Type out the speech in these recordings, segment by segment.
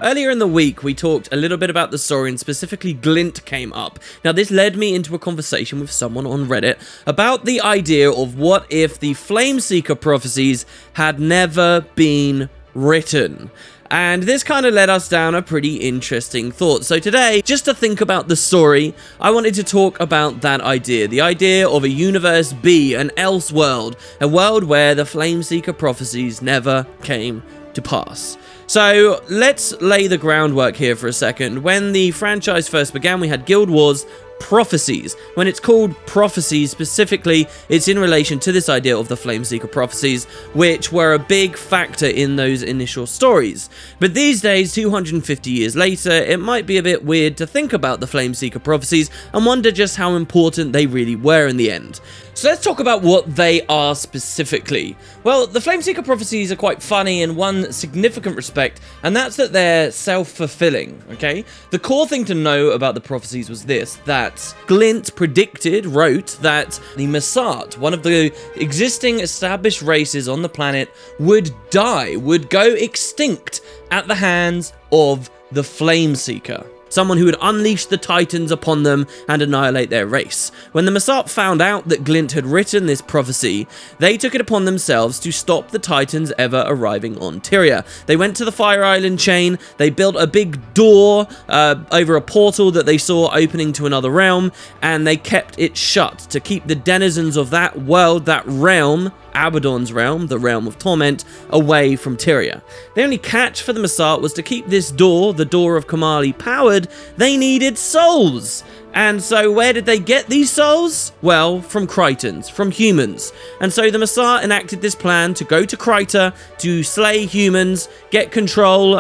earlier in the week, we talked a little bit about the story, and specifically Glint came up. Now, this led me into a conversation with someone on Reddit about the idea of what if the flameseeker prophecies had never been written. And this kind of led us down a pretty interesting thought. So today, just to think about the story, I wanted to talk about that idea. The idea of a universe B, an else world. A world where the flameseeker prophecies never came to pass. So let's lay the groundwork here for a second. When the franchise first began, we had Guild Wars Prophecies. When it's called Prophecies specifically, it's in relation to this idea of the flameseeker prophecies, which were a big factor in those initial stories. But these days, 250 years later, it might be a bit weird to think about the flameseeker prophecies and wonder just how important they really were in the end. So let's talk about what they are specifically. Well, the flameseeker prophecies are quite funny in one significant respect, and that's that they're self-fulfilling, okay? The core thing to know about the prophecies was this, that Glint wrote that the Masat, one of the existing established races on the planet, would die, would go extinct at the hands of the flameseeker. Someone who would unleash the Titans upon them and annihilate their race. When the Masat found out that Glint had written this prophecy, they took it upon themselves to stop the Titans ever arriving on Tyria. They went to the Fire Island chain, they built a big door over a portal that they saw opening to another realm, and they kept it shut to keep the denizens of that world, that realm, Abaddon's realm, the realm of torment, away from Tyria. The only catch for the Masat was to keep this door, the door of Kamali, powered. They needed souls. And so where did they get these souls? Well, from Critons, from humans. And so the Masat enacted this plan to go to Kryta, to slay humans, get control,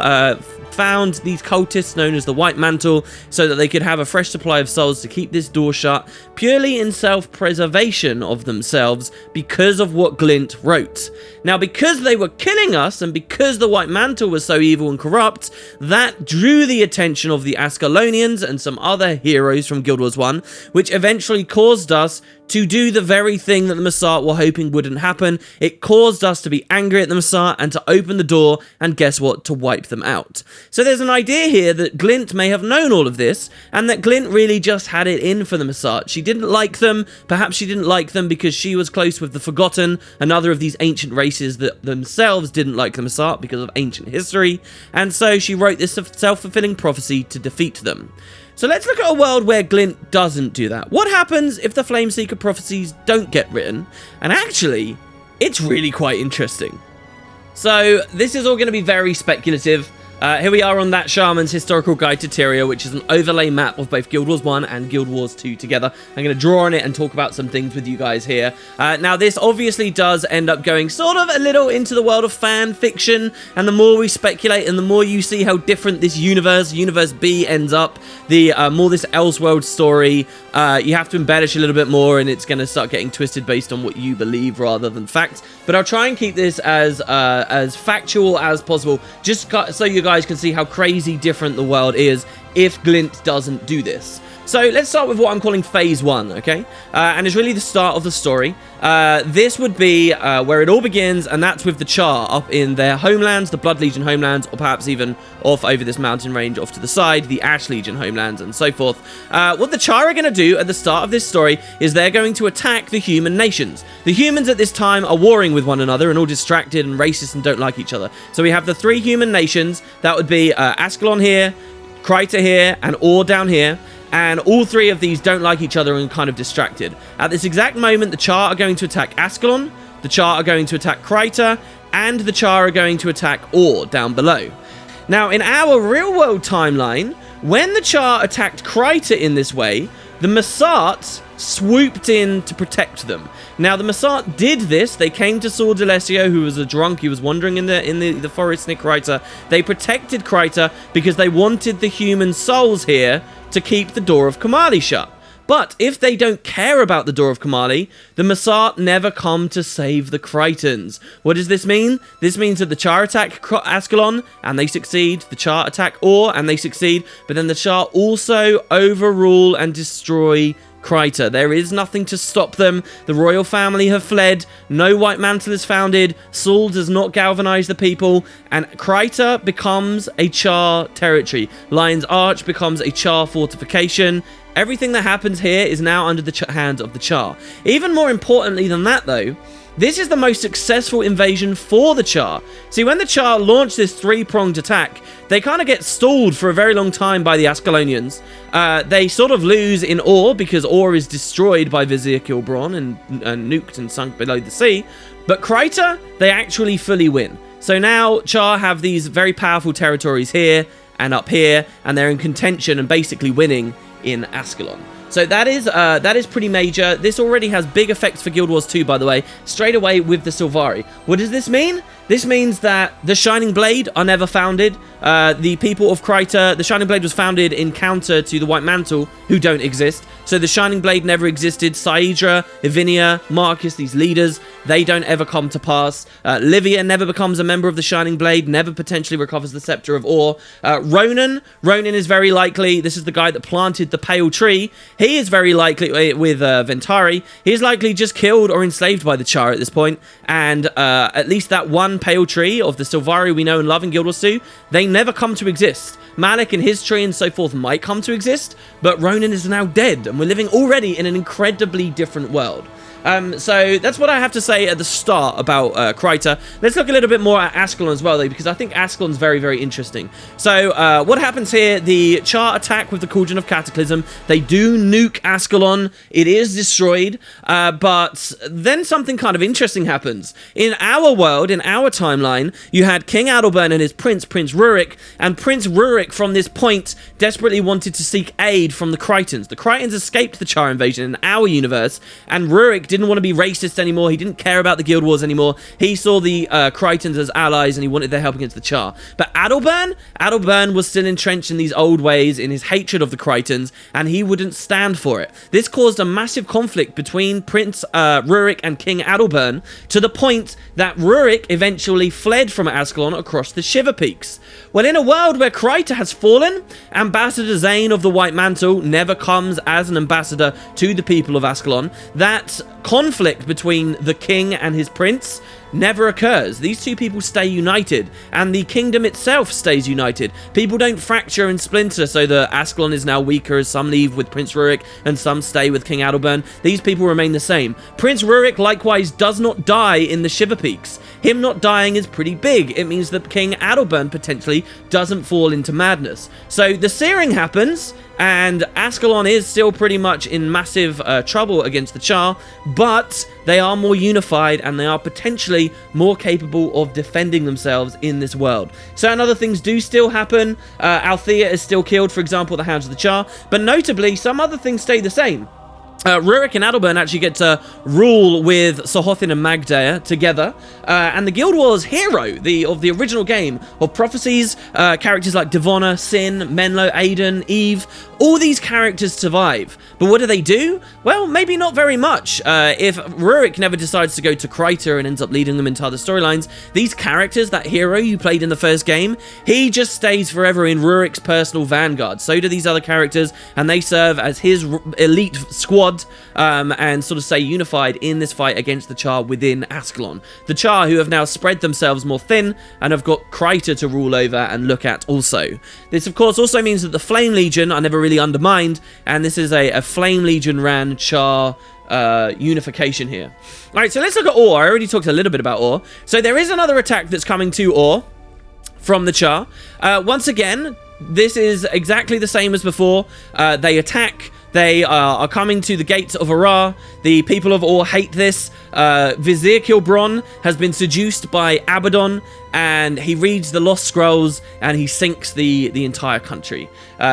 found these cultists known as the White Mantle so that they could have a fresh supply of souls to keep this door shut, purely in self-preservation of themselves because of what Glint wrote. Now, because they were killing us and because the White Mantle was so evil and corrupt, that drew the attention of the Ascalonians and some other heroes from Guild Wars 1, which eventually caused us to do the very thing that the Masat were hoping wouldn't happen. It caused us to be angry at the Masat and to open the door, and guess what? To wipe them out. So there's an idea here that Glint may have known all of this, and that Glint really just had it in for the Masat. She didn't like them. Perhaps she didn't like them because she was close with the Forgotten, another of these ancient races that themselves didn't like the Masat because of ancient history, and so she wrote this self-fulfilling prophecy to defeat them. So let's look at a world where Glint doesn't do that. What happens if the flameseeker prophecies don't get written? And actually, it's really quite interesting. So this is all going to be very speculative. Here we are on that Shaman's Historical Guide to Tyria, which is an overlay map of both Guild Wars 1 and Guild Wars 2 together. I'm going to draw on it and talk about some things with you guys here. Now, this obviously does end up going sort of a little into the world of fan fiction, and the more we speculate and the more you see how different this universe B, ends up, the more this Elseworld story, you have to embellish a little bit more, and it's going to start getting twisted based on what you believe rather than facts. But I'll try and keep this as factual as possible, just so you guys can see how crazy different the world is if Glint doesn't do this. So let's start with what I'm calling phase 1, okay? And it's really the start of the story. This would be where it all begins, and that's with the Char up in their homelands, the Blood Legion homelands, or perhaps even off over this mountain range off to the side, the Ash Legion homelands, and so forth. What the Char are going to do at the start of this story is they're going to attack the human nations. The humans at this time are warring with one another and all distracted and racist and don't like each other. So we have the 3 human nations. That would be Ascalon here, Kryta here, and Or down here. And all 3 of these don't like each other and kind of distracted. At this exact moment, the Char are going to attack Ascalon, the Char are going to attack Kryta, and the Char are going to attack Or down below. Now, in our real-world timeline, when the Char attacked Kryta in this way, the Masat swooped in to protect them. Now, the Masat did this. They came to Saul Delesio, who was a drunk. He was wandering in the forest near Kryta. They protected Kryta because they wanted the human souls here to keep the door of Kamali shut. But if they don't care about the door of Kamali, the Masat never come to save the Critons. What does this mean? This means that the Char attack Ascalon, and they succeed. The Char attack Or, and they succeed. But then the Char also overrule and destroy Kryta. There is nothing to stop them. The royal family have fled. No white mantle is founded. Saul does not galvanize the people. And Kryta becomes a Char territory. Lion's Arch becomes a Char fortification. Everything that happens here is now under the hands of the Char. Even more importantly than that, though, this is the most successful invasion for the Char. See, when the Char launch this three-pronged attack, they kind of get stalled for a very long time by the Ascalonians. They sort of lose in Ur, because Ur is destroyed by Vizier Kilbron and nuked and sunk below the sea. But Kryta, they actually fully win. So now Char have these very powerful territories here and up here, and they're in contention and basically winning in Ascalon. So that is pretty major. This already has big effects for Guild Wars 2, by the way, straight away with the Sylvari. What does this mean? This means that the Shining Blade are never founded. The people of Kryta, the Shining Blade was founded in counter to the White Mantle, who don't exist. So the Shining Blade never existed. Saidra, Ivinia, Marcus, these leaders, they don't ever come to pass. Livia never becomes a member of the Shining Blade, never potentially recovers the Scepter of Ur. Ronan is very likely, this is the guy that planted the Pale Tree. He is very likely, with Ventari, he's likely just killed or enslaved by the Char at this point. And at least that one Pale Tree of the Sylvari we know and love in Guild Wars 2, they never come to exist. Malik and his tree and so forth might come to exist, but Ronan is now dead, and we're living already in an incredibly different world. So that's what I have to say at the start about Kryta. Let's look a little bit more at Ascalon as well, though, because I think Ascalon's very, very interesting. So what happens here, the Char attack with the Cauldron of Cataclysm. They do nuke Ascalon. It is destroyed, but then something kind of interesting happens. In our world, in our timeline, you had King Adalbern and his prince, Prince Rurik, and Prince Rurik from this point desperately wanted to seek aid from the Krytans. The Krytans escaped the Char invasion in our universe, and Rurik didn't want to be racist anymore. He didn't care about the Guild Wars anymore. He saw the Krytans as allies, and he wanted their help against the Char. But Adalbern was still entrenched in these old ways, in his hatred of the Krytans, and he wouldn't stand for it. This caused a massive conflict between Prince Rurik and King Adalbern, to the point that Rurik eventually fled from Ascalon across the Shiver Peaks. Well, in a world where Kryta has fallen, Ambassador Zane of the White Mantle never comes as an ambassador to the people of Ascalon. That conflict between the king and his prince never occurs. These two people stay united, and the kingdom itself stays united. People don't fracture and splinter so that Ascalon is now weaker as some leave with Prince Rurik and some stay with King Adalbern. These people remain the same. Prince Rurik likewise does not die in the Shiver Peaks. Him not dying is pretty big. It means that King Adalbern potentially doesn't fall into madness. So the searing happens, and Ascalon is still pretty much in massive trouble against the Char, but they are more unified and they are potentially more capable of defending themselves in this world. Certain other things do still happen. Althea is still killed, for example, at the hands of the Char, but notably, some other things stay the same. Rurik and Adalbern actually get to rule with Sohothin and Magdair together, and the Guild Wars hero of the original game of Prophecies, characters like Devonna, Sin, Menlo, Aiden, Eve, all these characters survive. But what do? Well, maybe not very much. If Rurik never decides to go to Kryta and ends up leading them into other storylines, these characters, that hero you played in the first game, he just stays forever in Rurik's personal vanguard. So do these other characters, and they serve as his elite squad, and sort of stay unified in this fight against the Char within Ascalon. The Char, who have now spread themselves more thin and have got Kryta to rule over and look at also. This, of course, also means that the Flame Legion are never really undermined, and this is a Flame Legion ran Char unification here. Alright, so let's look at Ur. I already talked a little bit about Ur. So there is another attack that's coming to Ur from the Char. Once again, this is exactly the same as before. They attack. They are coming to the gates of Arar. The people of Ur hate this. Vizier Kilbron has been seduced by Abaddon, and he reads the Lost Scrolls, and he sinks the entire country.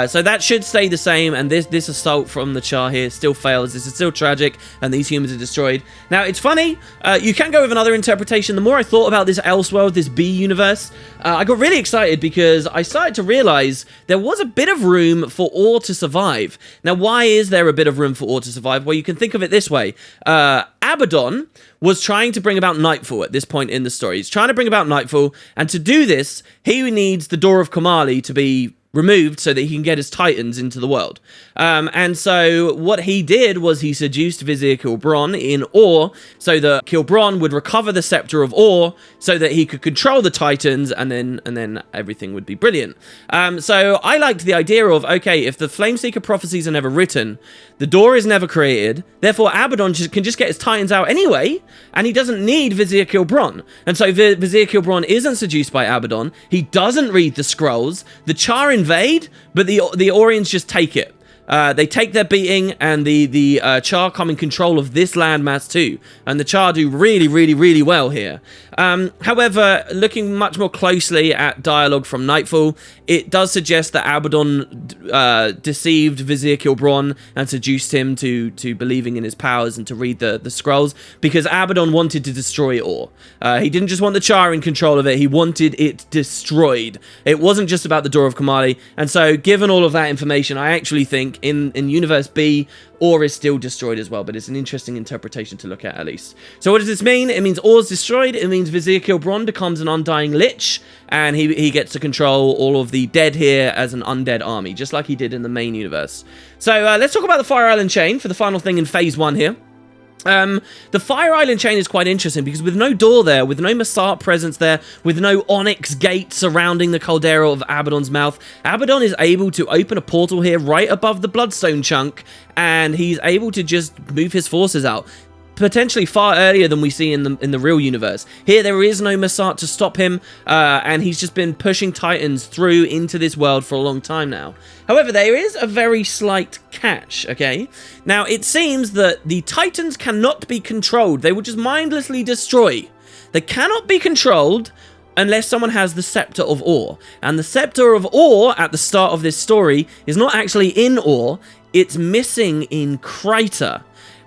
So that should stay the same, and this assault from the Char here still fails. This is still tragic, and these humans are destroyed. Now, it's funny. You can go with another interpretation. The more I thought about this Elseworld, this B universe, I got really excited because I started to realize there was a bit of room for Ur to survive. Now, why is there a bit of room for Ur to survive? Well, you can think of it this way. Abaddon was trying to bring about Nightfall at this point in the story. He's trying to bring about Nightfall, and to do this, he needs the Door of Kamali to be removed so that he can get his titans into the world. And so what he did was he seduced Vizier Kilbron in Ur so that Kilbron would recover the Scepter of Ur so that he could control the titans, and then everything would be brilliant. So I liked the idea of, okay, if the Flameseeker prophecies are never written, the door is never created, therefore Abaddon can just get his titans out anyway, and he doesn't need Vizier Kilbron. And so Vizier Kilbron isn't seduced by Abaddon, he doesn't read the scrolls, the Char invade, but the Orions just take it. They take their beating, and the Char come in control of this landmass too, and the Char do really, really, really well here. However, looking much more closely at dialogue from Nightfall, it does suggest that Abaddon deceived Vizier Kilbron and seduced him to believing in his powers and to read the scrolls, because Abaddon wanted to destroy Ur. He didn't just want the Char in control of it, he wanted it destroyed. It wasn't just about the Door of Kamali, and so given all of that information, I actually think in Universe B, Ur is still destroyed as well, but it's an interesting interpretation to look at least. So what does this mean? It means Ur's destroyed, it means Vizier Kilbron becomes an undying lich, and he gets to control all of the dead here as an undead army, just like he did in the main universe. So let's talk about the Fire Island Chain for the final thing in Phase 1 here. The Fire Island Chain is quite interesting because with no door there, with no Masart presence there, with no onyx gate surrounding the caldera of Abaddon's mouth, Abaddon is able to open a portal here right above the Bloodstone chunk, and he's able to just move his forces out. Potentially far earlier than we see in the real universe. Here there is no Masart to stop him, and he's just been pushing titans through into this world for a long time now. However, there is a very slight catch, okay? Now, it seems that the titans cannot be controlled. They will just mindlessly destroy. They cannot be controlled unless someone has the Scepter of Ur. And the Scepter of Ur, at the start of this story, is not actually in Ur, it's missing in Kryta.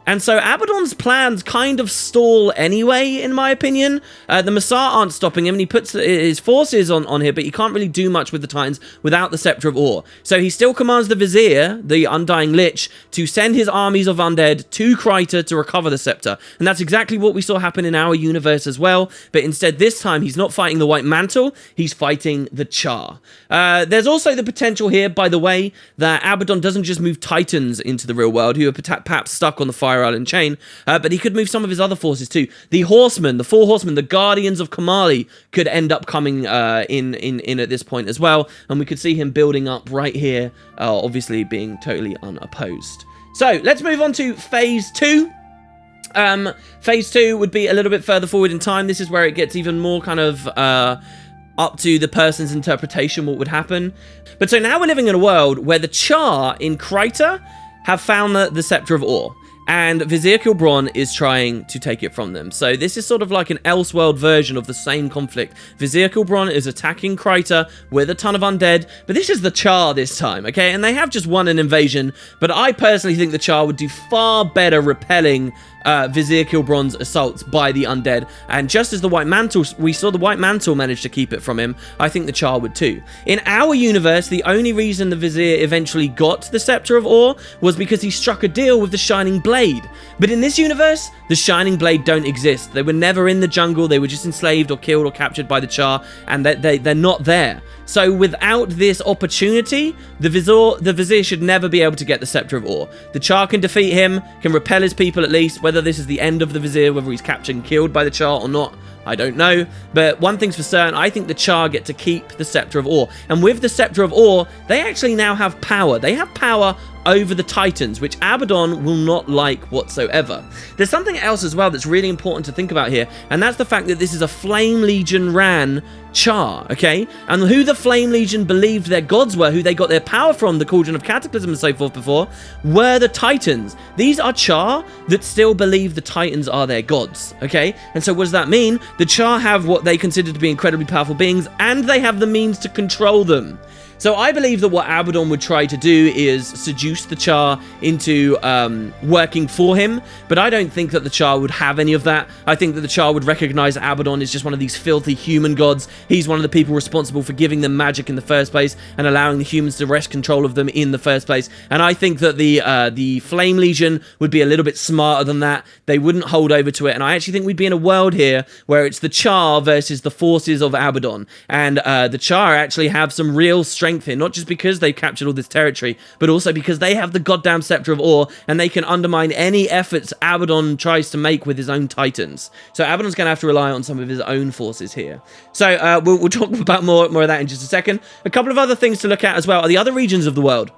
And so Abaddon's plans kind of stall anyway, in my opinion. The Masar aren't stopping him, and he puts his forces on here, but he can't really do much with the Titans without the Scepter of Ur. So he still commands the Vizier, the Undying Lich, to send his armies of undead to Kryta to recover the Scepter. And that's exactly what we saw happen in our universe as well, but instead this time he's not fighting the White Mantle, he's fighting the Char. There's also the potential here, by the way, that Abaddon doesn't just move Titans into the real world, who are perhaps stuck on the Fire Island Chain, but he could move some of his other forces too. The Horsemen, the Four Horsemen, the Guardians of Kamali could end up coming in at this point as well, and we could see him building up right here, obviously being totally unopposed. So let's move on to Phase 2. Phase 2 would be a little bit further forward in time. This is where it gets even more kind of up to the person's interpretation what would happen. But so now we're living in a world where the Char in Kryta have found the Scepter of Ur, and Vizier Kilbron is trying to take it from them. So this is sort of like an Elseworld version of the same conflict. Vizier Kilbron is attacking Kryta with a ton of undead, but this is the Char this time, okay? And they have just won an invasion, but I personally think the Char would do far better repelling Vizier Kilbron's assaults by the undead, and just as the White Mantle, we saw the White Mantle manage to keep it from him, I think the Char would too. In our universe, the only reason the Vizier eventually got the Scepter of Ur was because he struck a deal with the Shining Blade. But in this universe, the Shining Blade don't exist. They were never in the jungle, they were just enslaved or killed or captured by the Char, and they're not there. So without this opportunity, the Vizier should never be able to get the Scepter of Ur. The Char can defeat him, can repel his people at least. Whether this is the end of the Vizier, whether he's captured and killed by the Char or not, I don't know. But one thing's for certain, I think the Char get to keep the Scepter of Ur. And with the Scepter of Ur, they actually now have power. They have power over the Titans, which Abaddon will not like whatsoever. There's something else as well that's really important to think about here, and that's the fact that this is a Flame Legion ran Char, okay? And who the Flame Legion believed their gods were, who they got their power from, the Cauldron of Cataclysm and so forth before, were the Titans. These are Char that still believe the Titans are their gods, okay? And so what does that mean? The Char have what they consider to be incredibly powerful beings, and they have the means to control them. So I believe that what Abaddon would try to do is seduce the Char into working for him, but I don't think that the Char would have any of that. I think that the Char would recognize that Abaddon is just one of these filthy human gods. He's one of the people responsible for giving them magic in the first place and allowing the humans to wrest control of them in the first place. And I think that the Flame Legion would be a little bit smarter than that. They wouldn't hold over to it, and I actually think we'd be in a world here where it's the Char versus the forces of Abaddon, and the Char actually have some real strength strength here, not just because they've captured all this territory, but also because they have the goddamn Scepter of Ore, and they can undermine any efforts Abaddon tries to make with his own Titans. So Abaddon's going to have to rely on some of his own forces here. So we'll talk about more of that in just a second. A couple of other things to look at as well are the other regions of the world.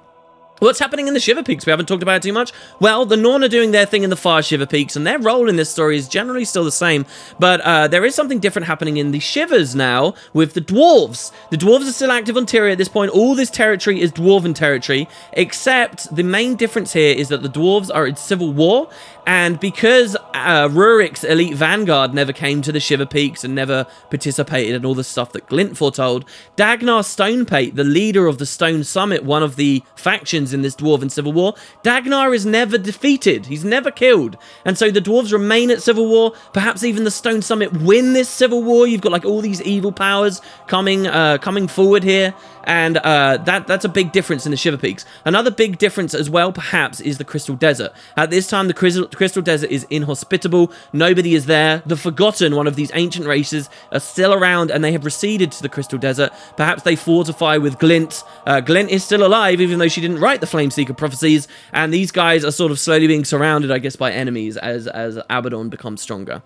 What's happening in the Shiver Peaks? We haven't talked about it too much. Well, the Norn are doing their thing in the Fire Shiver Peaks, and their role in this story is generally still the same, but there is something different happening in the Shivers now with the Dwarves. The Dwarves are still active on Tyria at this point. All this territory is Dwarven territory, except the main difference here is that the Dwarves are in civil war, and because Rurik's elite vanguard never came to the Shiver Peaks and never participated in all the stuff that Glint foretold, Dagnar Stonepate, the leader of the Stone Summit, one of the factions in this Dwarven civil war, Dagnar is never defeated. He's never killed. And so the Dwarves remain at civil war. Perhaps even the Stone Summit win this civil war. You've got like all these evil powers coming forward here. And that's a big difference in the Shiver Peaks. Another big difference as well, perhaps, is the Crystal Desert. At this time, the Crystal Desert is inhospitable. Nobody is there. The Forgotten, one of these ancient races, are still around, and they have receded to the Crystal Desert. Perhaps they fortify with Glint. Glint is still alive, even though she didn't write the Flameseeker prophecies. And these guys are sort of slowly being surrounded, I guess, by enemies as Abaddon becomes stronger.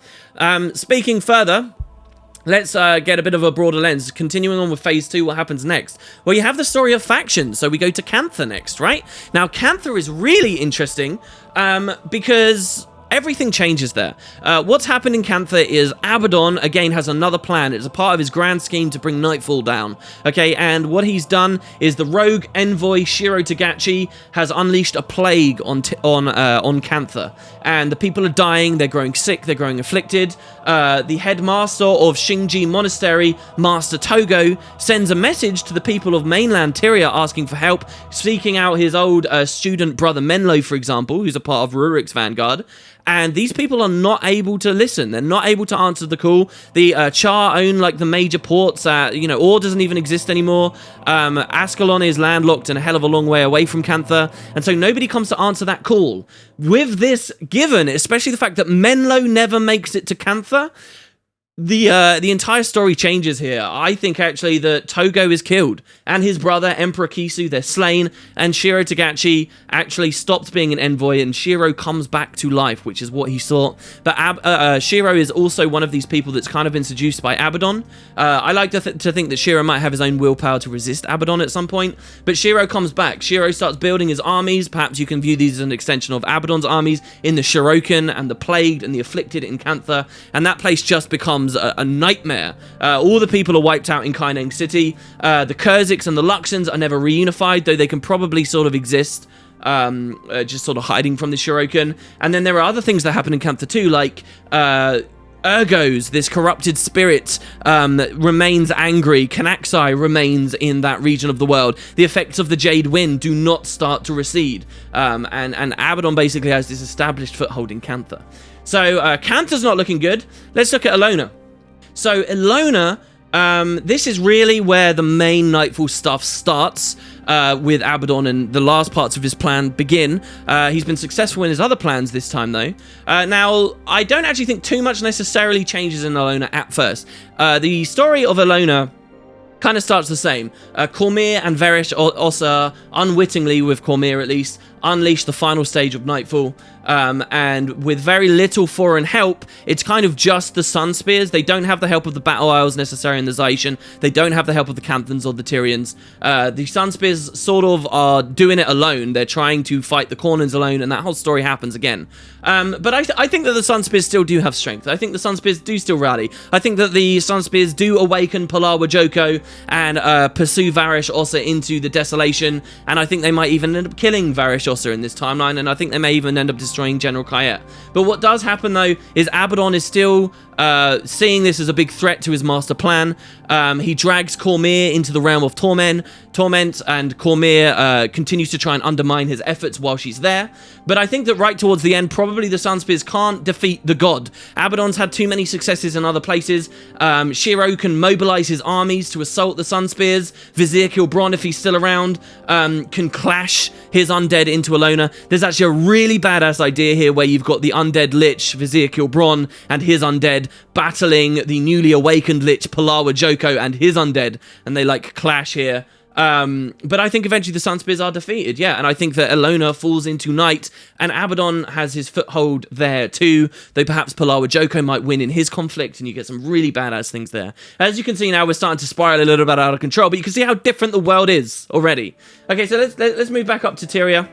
Speaking further, let's get a bit of a broader lens. Continuing on with Phase 2, what happens next? Well, you have the story of factions, so we go to Cantha next, right? Now, Cantha is really interesting because everything changes there. What's happened in Cantha is Abaddon, again, has another plan. It's a part of his grand scheme to bring Nightfall down. Okay, and what he's done is the rogue envoy Shiro Tagachi has unleashed a plague on Cantha. And the people are dying, they're growing sick, they're growing afflicted. The headmaster of Shinji Monastery, Master Togo, sends a message to the people of mainland Tyria asking for help, seeking out his old student brother Menlo, for example, who's a part of Rurik's vanguard. And these people are not able to listen. They're not able to answer the call. The Char own, like, the major ports. Ore doesn't even exist anymore. Ascalon is landlocked and a hell of a long way away from Cantha. And so nobody comes to answer that call. With this given, especially the fact that Menlo never makes it to Cantha, the entire story changes here. I think actually that Togo is killed and his brother Emperor Kisu, they're slain, and Shiro Tagachi actually stopped being an envoy and Shiro comes back to life, which is what he sought. But Shiro is also one of these people that's kind of been seduced by Abaddon. I like to think that Shiro might have his own willpower to resist Abaddon at some point, but Shiro comes back. Shiro starts building his armies. Perhaps you can view these as an extension of Abaddon's armies in the Shirokan and the Plagued and the Afflicted in Cantha, and that place just becomes a nightmare. All the people are wiped out in Kaineng City. The Kurziks and the Luxons are never reunified, though they can probably sort of exist, just sort of hiding from the Shirokan. And then there are other things that happen in Cantha too, like Urgos, this corrupted spirit, remains angry. Kanaxai remains in that region of the world. The effects of the Jade Wind do not start to recede. And Abaddon basically has this established foothold in Cantha. So Cantha's not looking good. Let's look at Elona. So Elona, this is really where the main Nightfall stuff starts with Abaddon, and the last parts of his plan begin. He's been successful in his other plans this time, though. Now, I don't actually think too much necessarily changes in Elona at first. The story of Elona kind of starts the same. Cormyr and Verish Ossa, unwittingly with Cormyr at least, unleash the final stage of Nightfall, and with very little foreign help, it's kind of just the Sun Spears. They don't have the help of the Battle Isles necessarily in the Zaishan. They don't have the help of the Canthans or the Tyrians. The Sun Spears sort of are doing it alone. They're trying to fight the Cornins alone, and that whole story happens again. But I think that the Sun Spears still do have strength. I think the Sun Spears do still rally. I think that the Sun Spears do awaken Palawa Joko and pursue Varish Ossa into the Desolation, and I think they might even end up killing Varish Ossa in this timeline, and I think they may even end up destroying General Kayet. But what does happen, though, is Abaddon is still seeing this as a big threat to his master plan. He drags Cormyr into the realm of torment, and Cormyr continues to try and undermine his efforts while she's there. But I think that right towards the end, probably the Sun Spears can't defeat the god. Abaddon's had too many successes in other places. Shiro can mobilize his armies to assault the Sun Spears. Vizier Kilbron, if he's still around, can clash his undead into Elona. There's actually a really badass idea here where you've got the undead lich, Vizier Kilbron, and his undead battling the newly awakened lich, Palawa Joko, and his undead, and they like clash here. But I think eventually the Sun Spears are defeated, yeah, and I think that Elona falls into night, and Abaddon has his foothold there too, though perhaps Palawa Joko might win in his conflict, and you get some really badass things there. As you can see now, we're starting to spiral a little bit out of control, but you can see how different the world is already. Okay, so let's move back up to Tyria.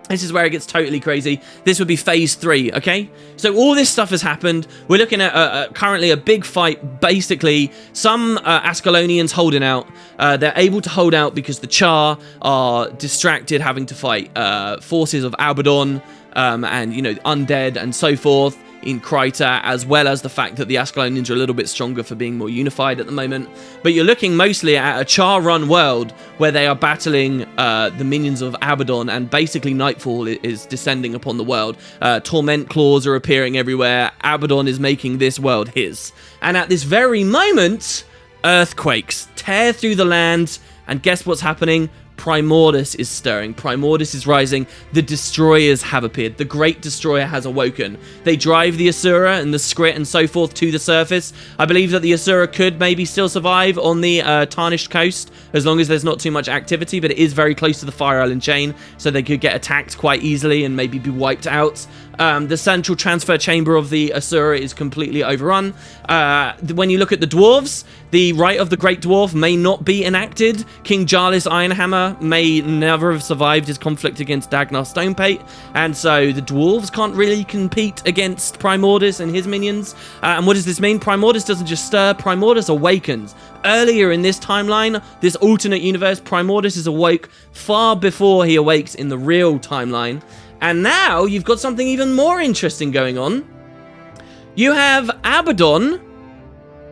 This is where it gets totally crazy. This would be phase 3, okay? So all this stuff has happened. We're looking at currently a big fight. Basically, some Ascalonians holding out. They're able to hold out because the Char are distracted having to fight forces of Abaddon and, you know, undead and so forth in Kryta, as well as the fact that the Ascalonians are a little bit stronger for being more unified at the moment. But you're looking mostly at a Char-run world where they are battling the minions of Abaddon, and basically nightfall is descending upon the world. Torment claws are appearing everywhere. Abaddon is making this world his. And at this very moment, earthquakes tear through the land, and guess what's happening? Primordus is stirring. Primordus is rising. The destroyers have appeared. The great destroyer has awoken. They drive the Asura and the Skrit and so forth to the surface. I believe that the Asura could maybe still survive on the Tarnished Coast, as long as there's not too much activity, but it is very close to the Fire Island chain, so they could get attacked quite easily and maybe be wiped out. The central transfer chamber of the Asura is completely overrun. When you look at the dwarves, the right of the Great Dwarf may not be enacted. King Jarlis Ironhammer may never have survived his conflict against Dagnar Stonepate, and so the dwarves can't really compete against Primordus and his minions. And what does this mean? Primordus doesn't just stir, Primordus awakens. Earlier in this timeline, this alternate universe, Primordus is awoke far before he awakes in the real timeline. And now you've got something even more interesting going on. You have Abaddon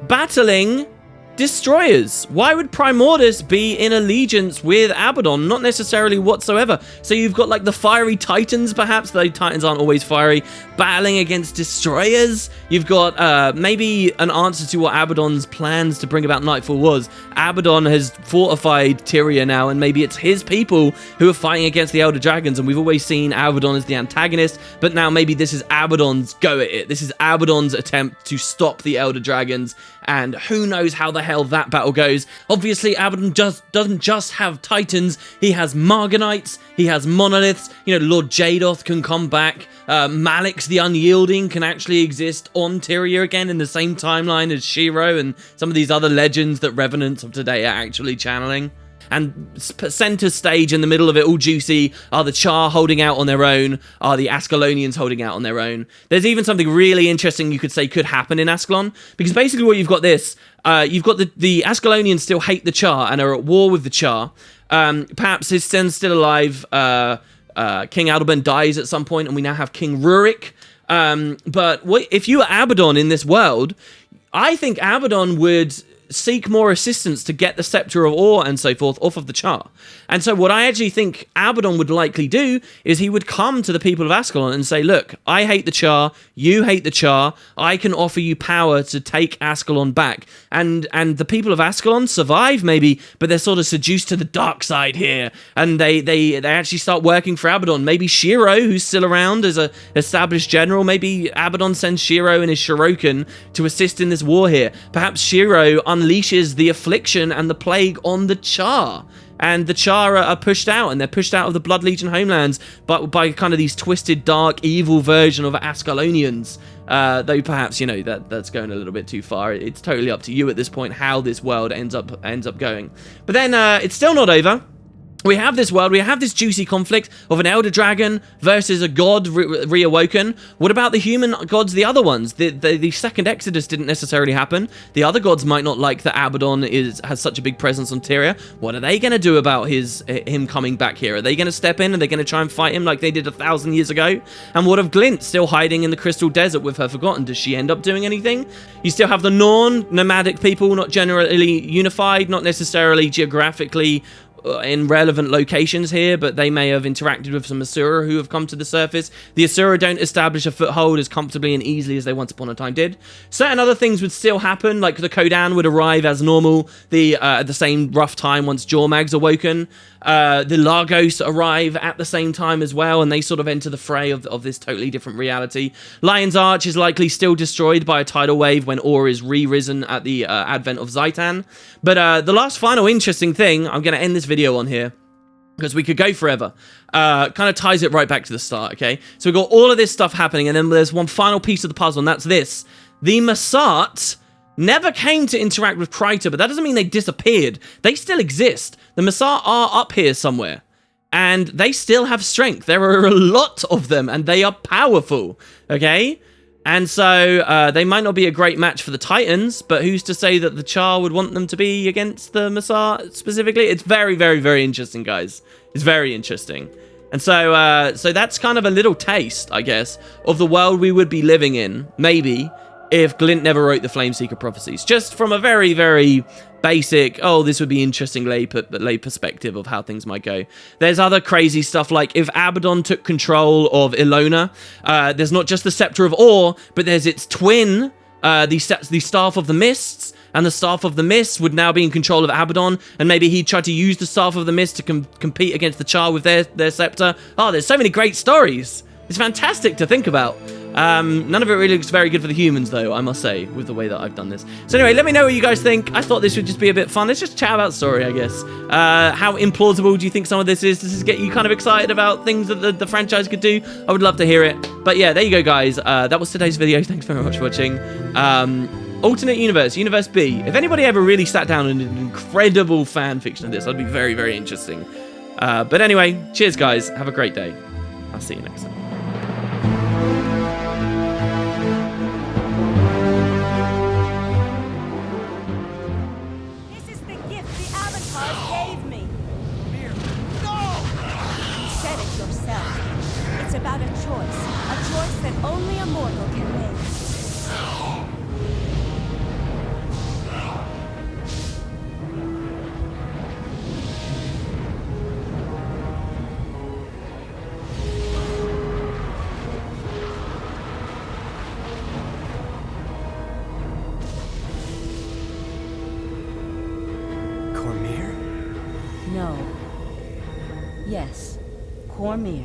battling destroyers. Why would Primordus be in allegiance with Abaddon? Not necessarily whatsoever. So you've got like the fiery titans, perhaps. The titans aren't always fiery, battling against destroyers. You've got maybe an answer to what Abaddon's plans to bring about Nightfall was. Abaddon has fortified Tyria now, and maybe it's his people who are fighting against the Elder Dragons, and we've always seen Abaddon as the antagonist, but now maybe this is Abaddon's go at it. This is Abaddon's attempt to stop the Elder Dragons, and who knows how the hell that battle goes. Obviously, Abaddon doesn't just have titans, he has Marganites, he has monoliths, you know, Lord Jadoth can come back, Malix the Unyielding can actually exist on Tyria again in the same timeline as Shiro and some of these other legends that Revenants of today are actually channeling. And center stage in the middle of it, all juicy, are the Char holding out on their own, are the Ascalonians holding out on their own. There's even something really interesting you could say could happen in Ascalon, because basically what you've got you've got the Ascalonians still hate the Char and are at war with the Char. Perhaps his son's still alive, King Aldeburn dies at some point, and we now have King Rurik. But if you were Abaddon in this world, I think Abaddon would seek more assistance to get the Scepter of Awe and so forth off of the Char. And so what I actually think Abaddon would likely do is he would come to the people of Ascalon and say, look, I hate the Char, you hate the Char, I can offer you power to take Ascalon back. And the people of Ascalon survive maybe, but they're sort of seduced to the dark side here, and they actually start working for Abaddon. Maybe Shiro, who's still around as a established general, maybe Abaddon sends Shiro and his Shiroken to assist in this war here. Perhaps Shiro unleashes the affliction and the plague on the Char, and the Char are pushed out, and they're pushed out of the Blood Legion homelands, but by kind of these twisted, dark, evil version of Ascalonians. Though perhaps, you know, that's going a little bit too far. It's totally up to you at this point how this world ends up going. But then it's still not over. We have this world, we have this juicy conflict of an Elder Dragon versus a god reawoken. What about the human gods, the other ones? The second Exodus didn't necessarily happen. The other gods might not like that Abaddon has such a big presence on Tyria. What are they going to do about him coming back here? Are they going to step in? Are they going to try and fight him like they did 1,000 years ago? And what of Glint still hiding in the Crystal Desert with her forgotten? Does she end up doing anything? You still have the Norn, nomadic people, not generally unified, not necessarily geographically in relevant locations here, but they may have interacted with some Asura who have come to the surface. The Asura don't establish a foothold as comfortably and easily as they once upon a time did. Certain other things would still happen, like the Kodan would arrive as normal at the same rough time once Jormag's awoken. The Lagos arrive at the same time as well, and they sort of enter the fray of this totally different reality. Lion's Arch is likely still destroyed by a tidal wave when Ore is re-risen at the advent of Zaitan. But the last final interesting thing, I'm going to end this video video on here, because we could go forever. Kind of ties it right back to the start, okay? So we've got all of this stuff happening, and then there's one final piece of the puzzle, and that's this. The Masat never came to interact with Kryta, but that doesn't mean they disappeared. They still exist. The Masat are up here somewhere, and they still have strength. There are a lot of them, and they are powerful, okay? And so they might not be a great match for the Titans, but who's to say that the Char would want them to be against the Masat specifically? It's very, very, very interesting, guys. It's very interesting. And so so that's kind of a little taste, I guess, of the world we would be living in, maybe, if Glint never wrote the Flameseeker Prophecies. Just from a very, very basic, oh, this would be interesting lay perspective of how things might go. There's other crazy stuff, like if Abaddon took control of Ilona, there's not just the Scepter of Awe, but there's its twin, the Staff of the Mists, and the Staff of the Mists would now be in control of Abaddon, and maybe he'd try to use the Staff of the Mist to compete against the Char with their Scepter. Oh, there's so many great stories. It's fantastic to think about. None of it really looks very good for the humans, though, I must say, with the way that I've done this. So anyway, let me know what you guys think. I thought this would just be a bit fun. Let's just chat about story, I guess. How implausible do you think some of this is? Does this get you kind of excited about things that the franchise could do? I would love to hear it. But yeah, there you go, guys. That was today's video. Thanks very much for watching. Alternate universe, Universe B. If anybody ever really sat down and did an incredible fan fiction of this, that'd be very, very interesting. But anyway, cheers, guys. Have a great day. I'll see you next time. It's about a choice that only a mortal can make. Cormier? No. Yes. Cormier.